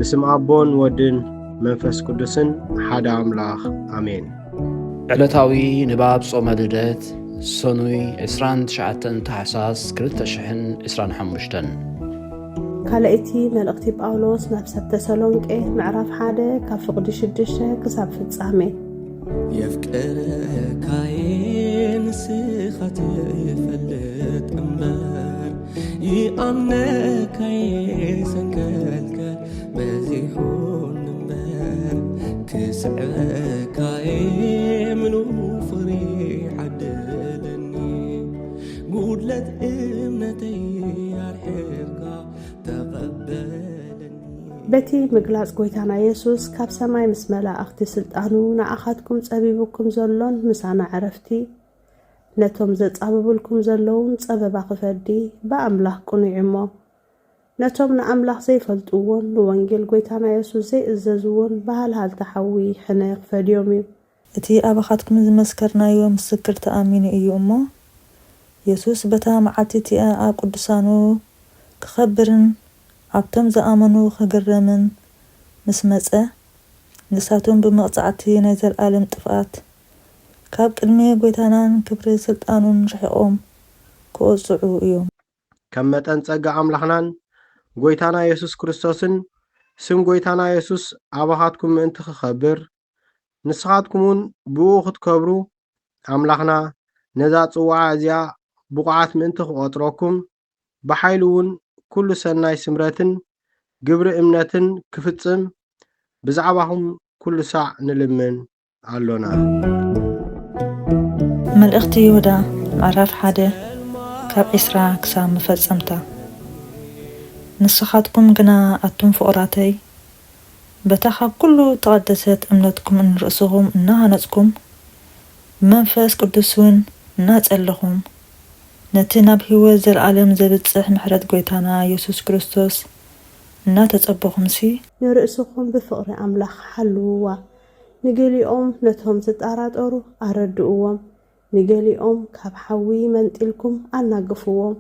بسم أبون ودن منفس قدسن حدا أملاخ آمين. ዕለታዊ ንባብ ጾመ ልደት ሰኑይ 29 ታሕሳስ 2025 ካልእቲ መልእኽቲ ጳውሎስ ናብ ሰብ ተሰሎንቄ ምዕራፍ 1 ካብ ፍቕዲ 6 ክሳብ ፍጻሜ يفكركاين سخات يفلت أمبر يأمنكاين سنكلك بزيحون أمبر كسعكاين منو فريح عدلني قولت إمنتي يرحبك تقبلني በቲ ምግላጽ ጎይታና ኢየሱስ ካብ ሰማይ ምስ መላእኽቲ ስልጣኑ ንኣኻትኩም ጸቢብኩም ዘሎን ምሳና ዕረፍቲ ነቶም ዘጻብብልኩም ዘለውን ጸበባ ክፈዲ ብኣምላኽ ቁኑዕ እሞ ነቶም ንኣምላኽ ዘይፈልጥዎን ንወንጌል ጎይታና ኢየሱስ ዘይእዘዝዎን ባህልሃል ተሓዊ ሕነ ክፈድዮም እዩ እቲ ኣባኻትኩም ዝመስከርናዮ ምስክር ተኣሚኑ እዩ እሞ ኢየሱስ በታ መዓልቲ እቲኣ ኣብ ቅዱሳኑ ክኸብርን ኣብቶም ዝኣመኑ ክግረምን ምስ መጸ ንሳቶም ብመቕጻዕቲ ናይ ዘለኣለም ጥፍኣት ካብ ቅድሚ ጎይታናን ክብሪ ስልጣኑን ርሒቖም ክወጽዑ እዮም። ከም መጠን ጸጋ ኣምላኽናን ጎይታና ኢየሱስ ክርስቶስን ስም ጎይታና ኢየሱስ ኣባኻትኩም ምእንቲ ክኸብር ንስኻትኩምን ብኡ ክትከብሩ ኣምላኽና ነዛ ጽዋዓ እዚኣ ብቑዓት ምእንቲ ክቖጥረኩም ብሓይሉ እውን ኩሉ ሰናይ ስምረትን ግብሪ እምነትን ክፍጽም ብዛዕባኹም ኩሉ ሳዕ ንልምን ኣሎና። መልእኽቲ ይሁዳ ምዕራፍ 1 ካብ 20 ክሳብ መፈጸምታ ንስኻትኩም ግና ኣቱም ፍቑራተይ በታ ካብ ኩሉ ተቐደሰት እምነትኩም እንርእስኹም እናሃነጽኩም ብመንፈስ ቅዱስ እውን እናጸለኹም ነቲ ናብ ሕይወት ዘለዓለም ዘብጽሕ ምሕረት ጎይታና ኢየሱስ ክርስቶስ እናተጸበኹምሲ ንርእስኹም ብፍቕሪ ኣምላኽ ሓልውዋ ንገሊኦም ነቶም ዝጣራጠሩ ኣረድእዎም ንገሊኦም ካብ ሓዊ መንጢልኩም ኣናግፍዎም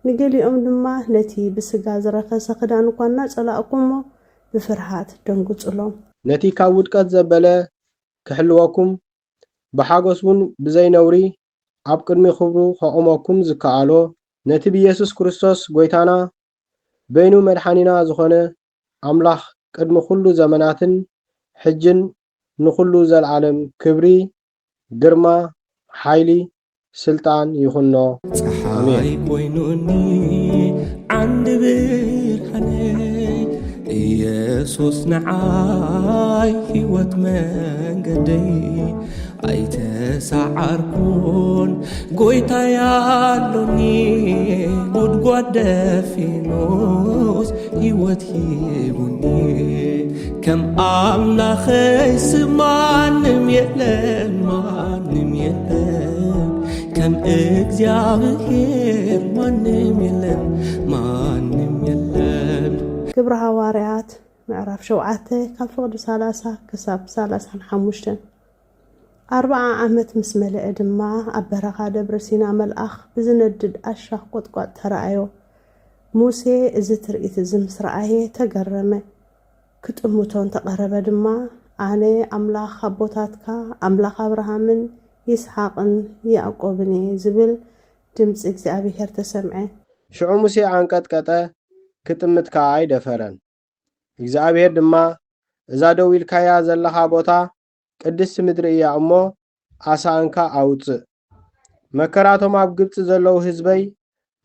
ንገሊኦም ድማ ነቲ ብስጋ ዝረከሰ ክዳን እኳ እናጸላእኩሞ ብፍርሃት ደንጉጽሎም ነቲ ካብ ውድቀት ዘበለ ክሕልወኩም ብሓጎስ እውን ብዘይነውሪ ኣብ ቅድሚ ክብሩ ከቆመኩም ዝከኣሎ ነቲ ብኢየሱስ ክርስቶስ ጎይታና በይኑ መድሓኒና ዝኾነ ኣምላኽ ቅድሚ ኩሉ ዘመናትን ሕጅን ንኩሉ ዘለዓለም ክብሪ ግርማ ሓይሊ ስልጣን ይኹኖ ፀሓይ ኮይኑኒ ዓንዲ ብርሃነይ ኢየሱስ ንዓይ ሕይወት መንገደይ ኣይተሰዓርኩን ጎይታዬ ኣሎኒ ጉድጓድ ደፊኖስ ሕይወት ሂቡኒ ከም ኣምላኸይ ማንም የለን ከም እግዚአብሔር ማንም የለን ግብረ ሐዋርያት ምዕራፍ 7 ካብ ፍቕዲ 30 ክሳብ 35 40 ዓመት ምስ መለአ ድማ ኣብ በረኻ ደብረ ሲና መልኣኽ ብዝነድድ ኣሻኽ ቆጥቋጥ ተራእዮ ሙሴ እዚ ትርኢት እዚ ምስ ረኣየ ተገረመ ክጥምቶን ተቐረበ ድማ ኣነ ኣምላኽ ኣቦታትካ ኣምላኽ ኣብርሃምን ይስሐቅን ያዕቆብን ዝብል ድምፂ እግዚአብሔር ተሰምዐ ሽዑ ሙሴ አንቀጥቀጠ ክጥምት ከዓ አይደፈረን እግዚአብሔር ድማ እዛ ደው ኢልካያ ዘለኻ ቦታ ቅድስት ምድሪ እያ እሞ ኣሳንካ ኣውፅእ መከራቶም ኣብ ግብጽ ዘለው ህዝበይ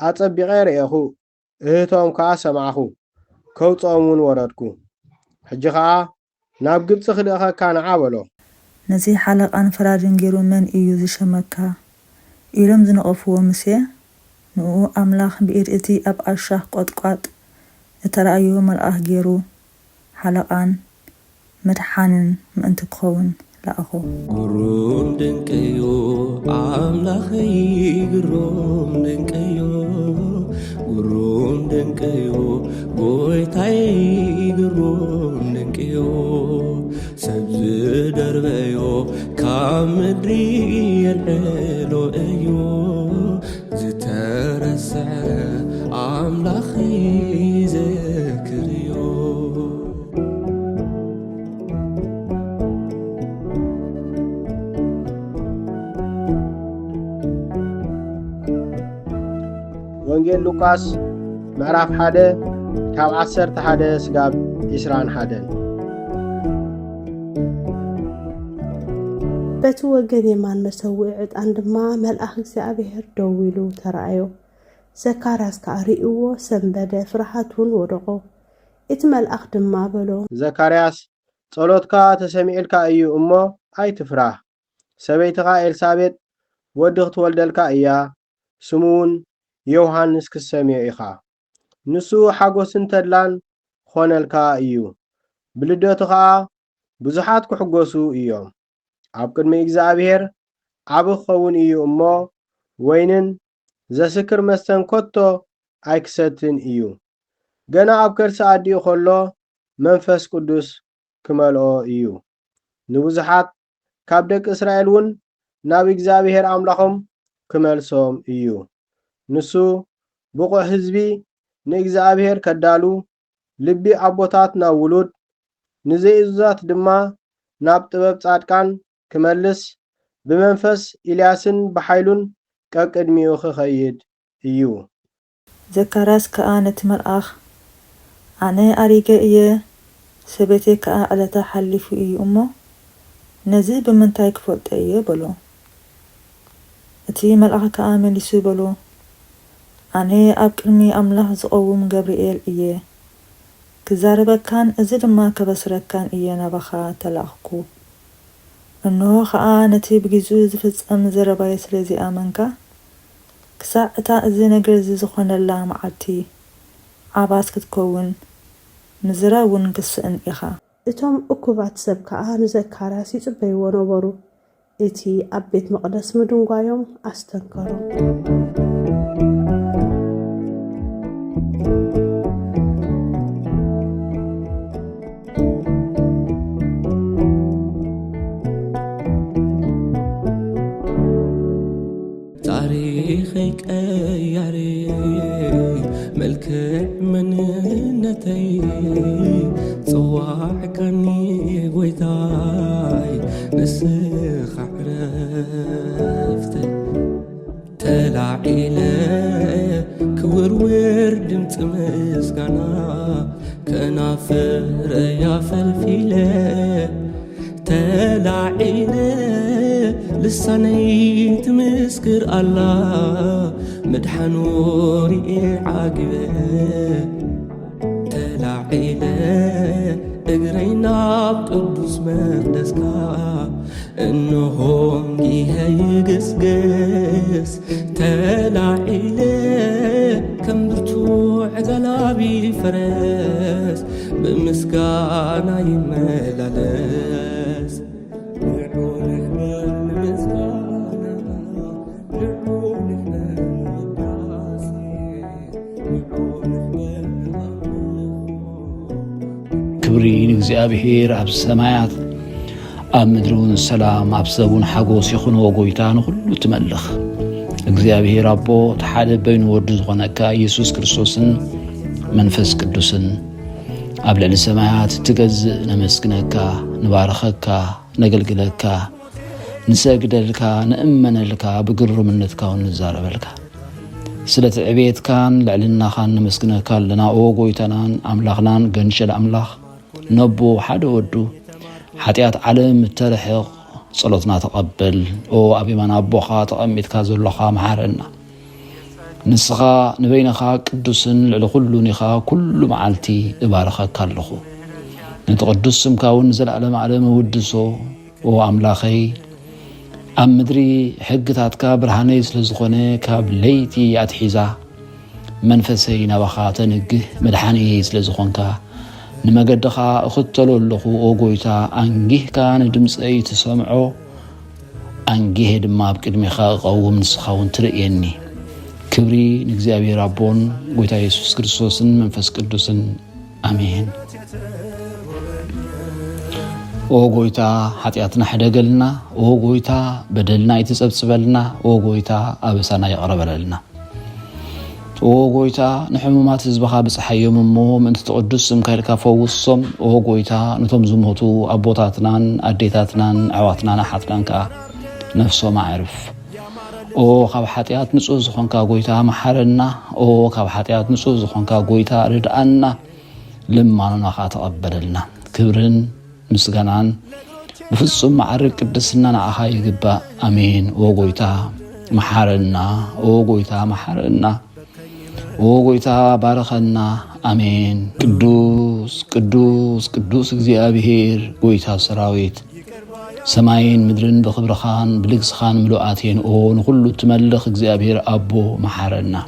ኣጸቢቐ ርኤኹ እህቶም ከዓ ሰማዕኹ ከውጾም እውን ወረድኩ ሕጂ ከዓ ናብ ግብጽ ክልእኸካ ንዓ በሎ ነዚ ሓለቃን ፈራድን ገይሩ መን እዩ ዝሸመካ ኢሎም ዝነቐፍዎ ሙሴ ንኡ ኣምላኽ ብኢድ እቲ ኣብ ኣሻኽ ቆጥቋጥ እተራእዩ መልኣኽ ገይሩ ሓለቃን መድሓንን ምእንቲ ክኸውን ለኣኹ ግሩም ድንቅዩ ኣምላኸይ ግሩም ድንቅዩ ግሩም ድንቅዩ ጎይታዬ ግሩም ድንቅዩ ሰብ ዝደርበዮ ካብ ምድሪ የልዕሎ እዩ ዝተረስዐ ኣምላኸይ ዘክርዮ ሉቃስ ምዕራፍ 1 ካብ 11 ስጋብ 21 በቲ ወገን የማን መሰዊዕ ዕጣን ድማ መልአኽ እግዚአብሔር ደው ኢሉ ተራእዮ። ዘካርያስ ከዓ ሪእዎ ሰንበደ ፍርሃቱን ወደቆ። እቲ መልአኽ ድማ በሎ ዘካርያስ ጸሎትካ ተሰሚዕልካ እዩ እሞ ኣይትፍራህ። ሰበይትኻ ኤልሳቤጥ ወዲ ክትወልደልካ እያ፣ ስሙውን ዮሐንስ ክሰምዮ ኢኻ። ንሱ ሓጎስን ተድላን ኾነልካ እዩ። ብልደቱ ከዓ ብዙሓት ክሕጎሱ እዮም። ኣብ ቅድሚ እግዚአብሔር ዓብይ ክኸውን እዩ እሞ ወይንን ዘስክር መስተን ኮቶ ኣይክሰትን እዩ። ገና ኣብ ከርሲ ኣዲኡ ከሎ መንፈስ ቅዱስ ክመልኦ እዩ። ንብዙሓት ካብ ደቂ እስራኤል እውን ናብ እግዚአብሔር ኣምላኾም ክመልሶም እዩ። ንሱ ብቑዕ ህዝቢ ንእግዚአብሔር ከዳሉ፣ ልቢ ኣቦታት ናብ ውሉድ፣ ንዘይእዙዛት ድማ ናብ ጥበብ ጻድቃን ክመልስ፣ ብመንፈስ ኢልያስን ብሓይሉን ቀቅድሚኡ ክኸይድ እዩ። ዘካርያስ ከዓ ነቲ መልአኽ ኣነ ኣሪገ እየ፣ ሰበቴ ከዓ ዕለታ ሓሊፉ እዩ እሞ ነዚ ብምንታይ ክፈልጦ እየ በሎ። እቲ መልአኽ ከዓ መሊሱ በሎ ኣነ ኣብ ቅድሚ ኣምላኽ ዝቐውም ገብርኤል እየ፣ ክዛረበካን እዚ ድማ ከበስረካን እየ ናባኻ ተላእኽኩ። እንሆ ከዓ ነቲ ብግዚኡ ዝፍጸም ዘረባየ ስለዚኣመንካ ክሳዕ እታ እዚ ነገር እዚ ዝኾነላ መዓልቲ ዓባስ ክትከውን ምዝራ እውን ክስእን ኢኻ። እቶም እኩባት ሰብ ከዓ ንዘካርያስ ይጽበይዎ ነበሩ። እቲ ኣብ ቤት መቕደስ ምድንጓዮም ኣስተንከሮም። ታሪኸይ ቀያሪ መልክዕ መንነተይ ጽዋዕካኒ ጎይታይ ንስኻ ዕረፍተይ ተላዒለ ክውርውር ድምፂ ምስጋና ከናፍረያ ፈልፊለ ተላዒለ ልሳነይ ትምስክር ኣላ ምድሓኑ ሪኤ ዓጊበ ተላዒለ እግረይ ናብ ቅዱስ መቕደስካ እንሆም ጊሄ ይግስግስ ተላዒለ ከም ብርቱዕ ገላቢ ፈረስ ብምስጋና ይመላለስ ክብሪ ንእግዚአብሔር ኣብ ሰማያት ኣብ ምድሪ እውን ሰላም ኣብ ሰብ እውን ሓጎስ ይኹን ጎይታ ንኹሉ ትመልኽ እግዚአብሔር ኣቦ ተሓደ በይኑ ወዱ ዝኾነካ ኢየሱስ ክርስቶስን መንፈስ ቅዱስን ኣብ ልዕሊ ሰማያት ትገዝእ ነመስግነካ ንባረኸካ ነገልግለካ ንሰግደልካ ንእመነልካ ብግርምነትካ እውን ንዛረበልካ ስለ ትዕቤትካን ልዕልናኻን ነመስግነካ ኣለና ኦ ጎይታናን ኣምላኽናን ገንሸል ኣምላኽ ነቦ ሓደ ወዱ ሓጢአት ዓለም ተረሕቕ ጸሎትና ተቐበል ኦ ኣብ የማን ኣቦኻ ተቐሚጥካ ዘለኻ መሓረና ንስኻ ንበይንኻ ቅዱስን ልዕሊ ኩሉን ኢኻ ኩሉ መዓልቲ እባረኸካ ኣለኹ ነቲ ቅዱስ ስምካ እውን ዘለዓለም ዓለም ውድሶ ኦ ኣምላኸይ ኣብ ምድሪ ሕግታትካ ብርሃነይ ስለ ዝኾነ ካብ ለይቲ ኣትሒዛ መንፈሰይ ናባኻ ተንግህ መድሓኒይ ስለ ዝኾንካ ንመገድኻ እኽተሎ ኣለኹ ኦ ጎይታ ኣንጊህካ ንድምፀይ ትሰምዖ ኣንጊሄ ድማ ኣብ ቅድሚኻ እቐውም ንስኻ እውን ትርእየኒ ክብሪ ንእግዚአብሔር ኣቦን ጎይታ ኢየሱስ ክርስቶስን መንፈስ ቅዱስን ኣሜን ኦ ጎይታ ሓጢአትና ሕደገልና ኦ ጎይታ በደልና ይትጸብጽበልና ኦ ጎይታ ኣበሳና ይቕረበለልና ኦ ጎይታ ንሕሙማት ህዝብኻ ብፀሓዮም እሞ ምእንቲ ትቅዱስ ስምካ ኢልካ ፈውሶም ኦ ጎይታ ነቶም ዝሞቱ ኣቦታትናን ኣዴታትናን ኣሕዋትናን ኣሓትናን ከዓ ነፍሶም ኣዕርፍ ኦ ካብ ሓጢያት ንጹህ ዝኾንካ ጎይታ መሓረና ኦ ካብ ሓጢያት ንጹህ ዝኾንካ ጎይታ ርድኣና ልማኑና ኻ ተቐበለልና ክብርን ምስጋናን بفصم معرق قدسنا نعها يقبا أمين وقويتا محارنا وقويتا محارنا وقويتا بارخنا أمين قدوس قدوس قدوس እግዚአብሔር قويتا سراويت سماين مدرن بخبرخان بلغسخان ملوآتين نخلو تملخ እግዚአብሔር أبو محارنا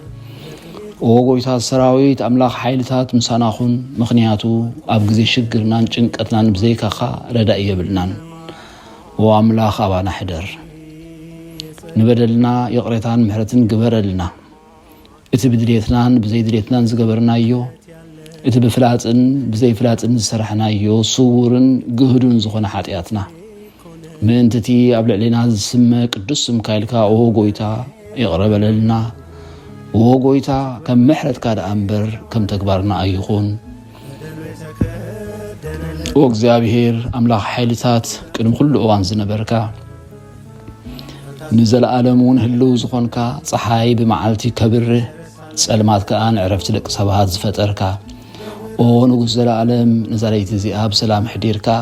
وقويتا سراويت أملاخ حيلتات مساناخون مخنياتو أبغزي شقرنان چنقتنان بزيكا خا ردأ يبلنان وأملاخ أبانا حدر نبدلنا يقريتان محرتن قبرلنا اتبدليتنان بزي دليتنان زقبرنا يو اتبفلاتن بزي فلاتن سرحنا يو صورن قهدون زخون حاتياتنا من تتي أبلع لنا السمى قدس مكايلكا قويتا يقرب لنا وقويتا كم محرت كاد أنبر كم تكبرنا أيخون وእግዚአብሔር أملاخ حيلتات كنم كل أوان زنبركا نزل ألمون هلو زخونكا صحاي بمعالتي كبره سألمات كأن عرفت لك صباحات زفتركا نقول زل ألم نزليت زياب سلام حديركا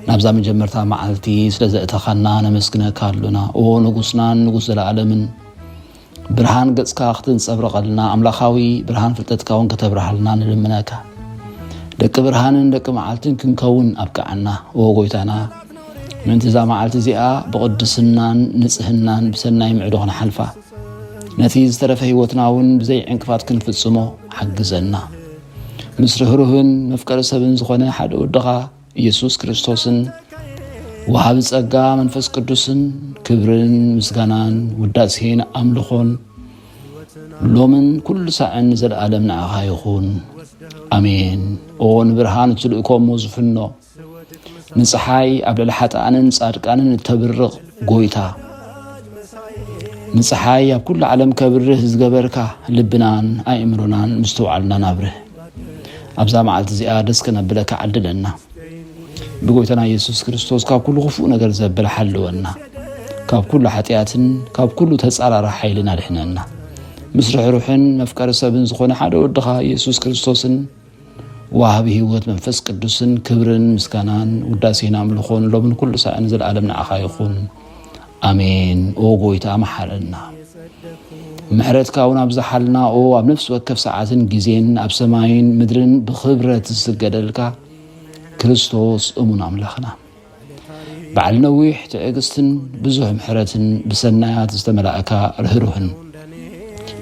نبزا من جمرتا معالتي سلزأت خنانا مسكنا كارلنا نقول زل ألمن برهان قصكا اختن صبرق لنا أملاخاوي برهان فلتتكا ونكتبرح لنا نلمناكا دك برهانن دك معالتن كنكون أبقعنا وقويتانا من تزا معالت زياء بقدسنان نسهنان بسناي معدوغن حلفا نتيز ترفه وتناون بزي عنكفات كنفتصمو حقزنا مسرهرهن مفكر سبن زخونا حد ودغا يسوس كريستوسن وهاب صقا منفس قدسن كبرن مسغانان وداسين أملخون لومن كل ساعة نزل عالمنا يخون أمين برهان تلقكم موزفنو نصحاي قبل الحطانن صادقانن تبرق قويتا نصحاي كل عالم كبره زغبركا لبنان أئمرنان مستوعلنا نابره أبزا معلت زيادس كنبلك عدلنا بقويتنا يسوس كريستوس كاب كل خفوق نقر زبل حلونا كاب كل حتياتن كاب كل تسعر حيلنا لحننا مسرح روحن مفكر سبن زخون حدا ودخا يسوس كريستوسن وهابه هوت منفس قدسن كبرن مسكانان وداسينا ملخون لو من كل ساعة نزل عالمنا أخا يخون أمين قويتا محرنا محرت كاونا بزحلنا أب نفس وكف ساعاتن جزين أب سماين مدرن بخبرة السجدلكا كريستوس أمنا أملاخنا بعد نويح تأجستن بزوح محرتن بسنايات استملأكا رهروهن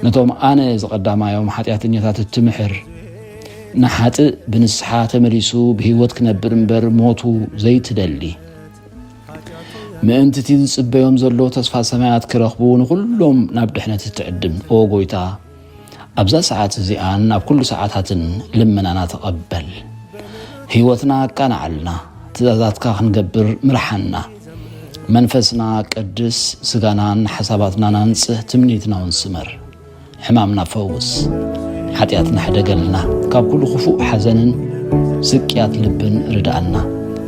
نتوم أنا إذا قدام يوم حتيات نيتات التمحر نحات بنسحة تمريسو بهوت كنبرنبر موتو زيت دلي ما أنت تيدس بيوم زلو تصفى سماعات كرخبون كلهم نبدحنا تتعدم قويتا أبزا ساعات زيان أب كل ساعاتاتن لمن أنا تقبل هوتنا كان علنا تزازات كاخن قبر مرحنا منفسنا قدس سغانان حساباتنا ننصح تمنيتنا ونسمر حمامنا فوز حتياتنا حدقلنا كاب كل خفوق حزنن سكيات لبن ردعنا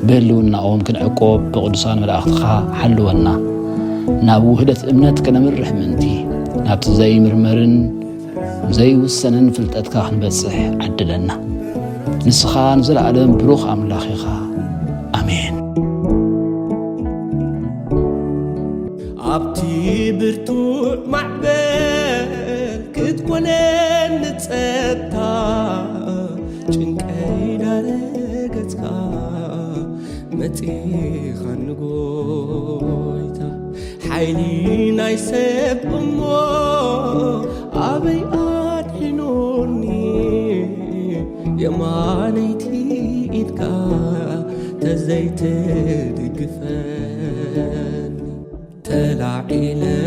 بهلونا ممكن عقوب بقدسان ملاختخا حلونا نابو هدت امنت كنمرح منتي نابت زي مرمرن زي وسنن فلتتكا نبصح عدلنا نسخا نزل عالم بروخ أملاخيخا آمين عبتي برتوع معبل كتكونن نتستا چنكي دارقتكا متيخا نقويتا حيلي نايسب أمو أبي أدحنوني يمانيتي إدكا تزيت دقفاني تلاعينا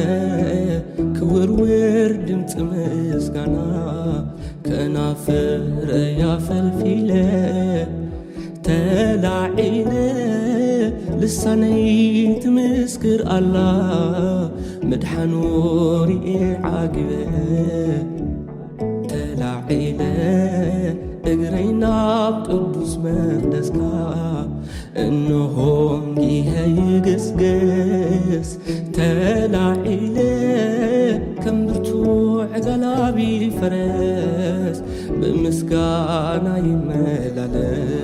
كورور دمت مسكنا كنافر يا فلفيلة تلاعينا لسانيت مسكر الله مدحنوري عاقبة تلاعينا اقرينا بقدس مقدسكا انهم جيها يقسقس تلاعينا كم برتوع قلابي فرس بمسكانا يملالس